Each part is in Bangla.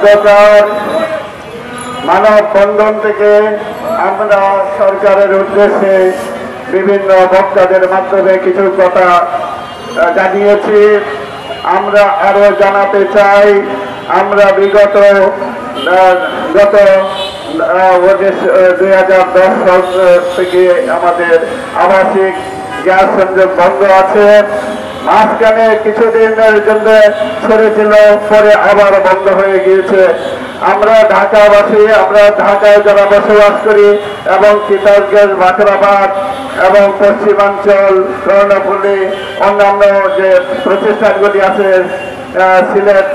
অন্ধকার মানববন্ধন থেকে আমরা সরকারের উদ্দেশ্যে বিভিন্ন বক্তাদের মাধ্যমে কিছু কথা জানিয়েছি। আমরা আরো জানাতে চাই, আমরা বিগত 2010 সাল থেকে আমাদের আবাসিক গ্যাস সংযোগ বন্ধ আছে। মাঝখানে কিছুদিনের জন্য ছেড়েছিল, পরে আবার বন্ধ হয়ে গিয়েছে। আমরা ঢাকাবাসী, আমরা ঢাকায় যারা বসবাস করি এবং তিতাসগঞ্জ, বাখরাবাদ এবং পশ্চিমাঞ্চল, কর্ণফুলী, অন্যান্য যে প্রতিষ্ঠানগুলি আছে, সিলেট,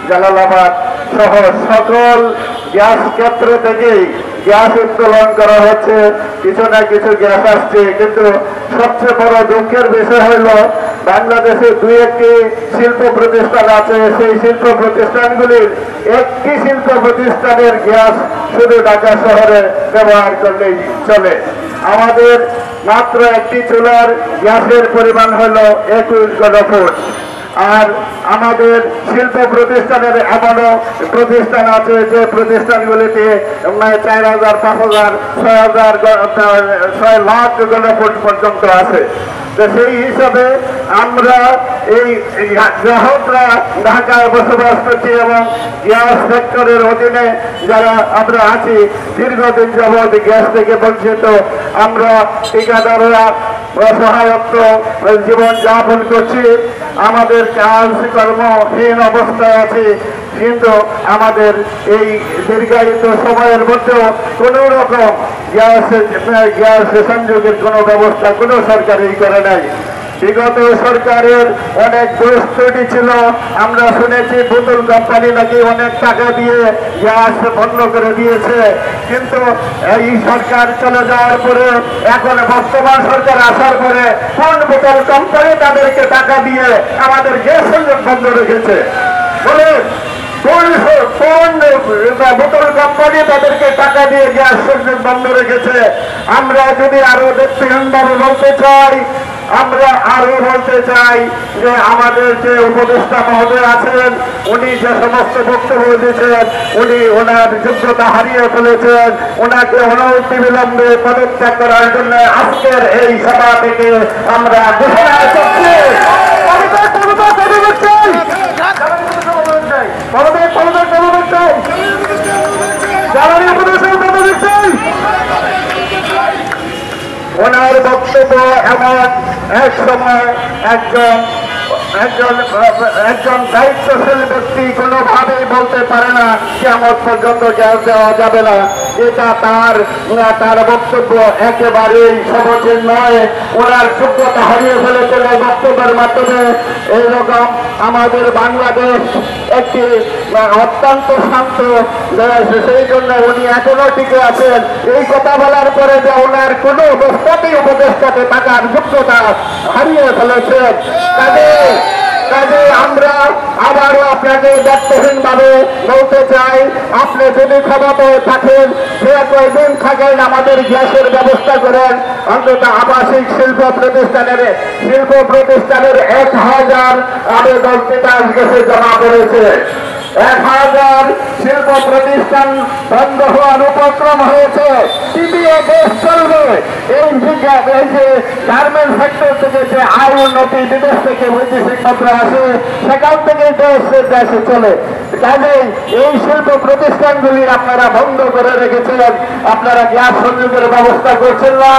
জালালাবাদ সহ সকল গ্যাস ক্ষেত্র থেকেই গ্যাস উত্তোলন করা হচ্ছে। কিছু না কিছু গ্যাস আসছে, কিন্তু সবচেয়ে বড় দুঃখের বিষয় হইল বাংলাদেশে 2-1টি শিল্প প্রতিষ্ঠান আছে। সেই শিল্প প্রতিষ্ঠানগুলির একটি শিল্প প্রতিষ্ঠানের গ্যাস শুধু ঢাকা শহরে ব্যবহার করলেই চলে। আমাদের মাত্র একটি চুলার গ্যাসের পরিমাণ হল 21 ঘনফুট। আর আমাদের শিল্প প্রতিষ্ঠানের এমনও প্রতিষ্ঠান আছে যে প্রতিষ্ঠানগুলিতে 4,000, 5,000, 6 লাখ ঘনফুট পর্যন্ত আছে। তো সেই হিসাবে আমরা এই গ্রাহকরা ঢাকায় বসবাস করছি এবং গ্যাস সেক্টরের অধীনে যারা আমরা আছি, দীর্ঘদিন যাবৎ গ্যাস থেকে বঞ্চিত। আমরা ঠিকাদাররা অসহায়ত্ব জীবন যাপন করছি, আমাদের কাজকর্মহীন অবস্থায় আছি। কিন্তু আমাদের এই দীর্ঘায়িত সময়ের মধ্যেও কোন রকম গ্যাস সংযোগের কোনো ব্যবস্থা কোনো সরকারই করে নাই। বিগত সরকারের অনেক দুষ্কৃতি ছিল। আমরা শুনেছি বোতল কোম্পানি নাকি অনেক টাকা দিয়ে গ্যাস বন্ধ করে দিয়েছে। কিন্তু এই সরকার চলে যাওয়ার পরে, এখন বর্তমান সরকার আসার পরে কোন বোতল কোম্পানি তাদেরকে টাকা দিয়ে আমাদের গ্যাস সংযোগ বন্ধ রেখেছে? বলে কোন বোতল কোম্পানি তাদেরকে টাকা দিয়ে গ্যাস সংযোগ বন্ধ রেখেছে? আমরা যদি আরো ব্যক্তিহীনভাবে বলতে চাই, আমরা আরো বলতে চাই যে আমাদের যে উপদেষ্টা মহোদয় আছেন, উনি যে সমস্ত বক্তব্য দিয়েছেন, উনি ওনার যোগ্যতা হারিয়ে ফেলেছেন। ওনাকে অনতিবিলম্বে পদত্যাগ করার জন্য আজকের এই সভা থেকে আমরা ঘোষণা করছি। ওনার বক্তব্য এমন, এক সময় একজন দায়িত্বশীল ব্যক্তি কোনোভাবেই বলতে পারে না কিয়ামত পর্যন্ত গ্যাস দেওয়া যাবে না। এটা তার বক্তব্য একেবারেই সমীচীন নয়। ওনার যোগ্যতা হারিয়ে ফেলেছেন এই বক্তব্যের মাধ্যমে। এইরকম আমাদের বাংলাদেশ একটি অত্যন্ত শান্ত দেশ, সেই জন্য উনি এখনো টিকে আছেন। এই কথা বলার পরে যে ওনার কোনো অবস্থাতেই উপদেষ্টাতে থাকার যোগ্যতা হারিয়ে ফেলেছেন, কাজে আমরা আবারও আপনাকে দায়িত্বহীন ভাবে বলতে চাই, আপনি যদি ক্ষমতায় থাকেন, সে কয়েকদিন থাকেন, আমাদের গ্যাসের ব্যবস্থা করেন। অন্তত আবাসিক শিল্প প্রতিষ্ঠানের 1,000 আবেদন তিতাস গ্যাসে জমা করেছে। 1,000 শিল্প প্রতিষ্ঠান বন্ধ হওয়ার উপক্রম হয়েছে। তৃতীয় দেশ চলবে। এই যে গার্মেন্ট সেক্টর থেকে যে আয় উন্নতি, বিদেশ থেকে বৈদেশিক মুদ্রা আসে, সেখান থেকে দেশে চলে। কাজেই এই শিল্প প্রতিষ্ঠানগুলি আপনারা বন্ধ করে রেখেছেন। আপনারা গ্যাস সংযোগের ব্যবস্থা করছেন না।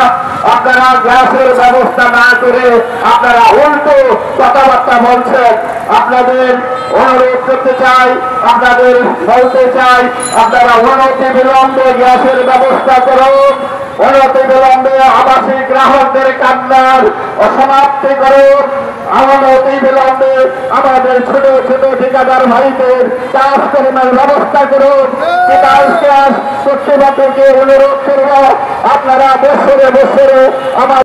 আপনারা গ্যাসের ব্যবস্থা না করে আপনারা উল্টো কথাবার্তা বলছেন। আপনাদের অনুরোধ করতে চাই, আপনাদের বলতে চাই, আপনারা অনতিবিলম্বে গ্যাসের ব্যবস্থা করুন। অনতিবিলম্বে আবাসিক গ্রাহকদের কান্নার অসমাপ্তি করুন। অনতিবিলম্বে আমাদের ছোট ছোট ঠিকাদার ভাইদের কাজ কর্মের ব্যবস্থা করুন। কর্তৃপক্ষকে অনুরোধ করব, আপনারা বছরে বছরে আমার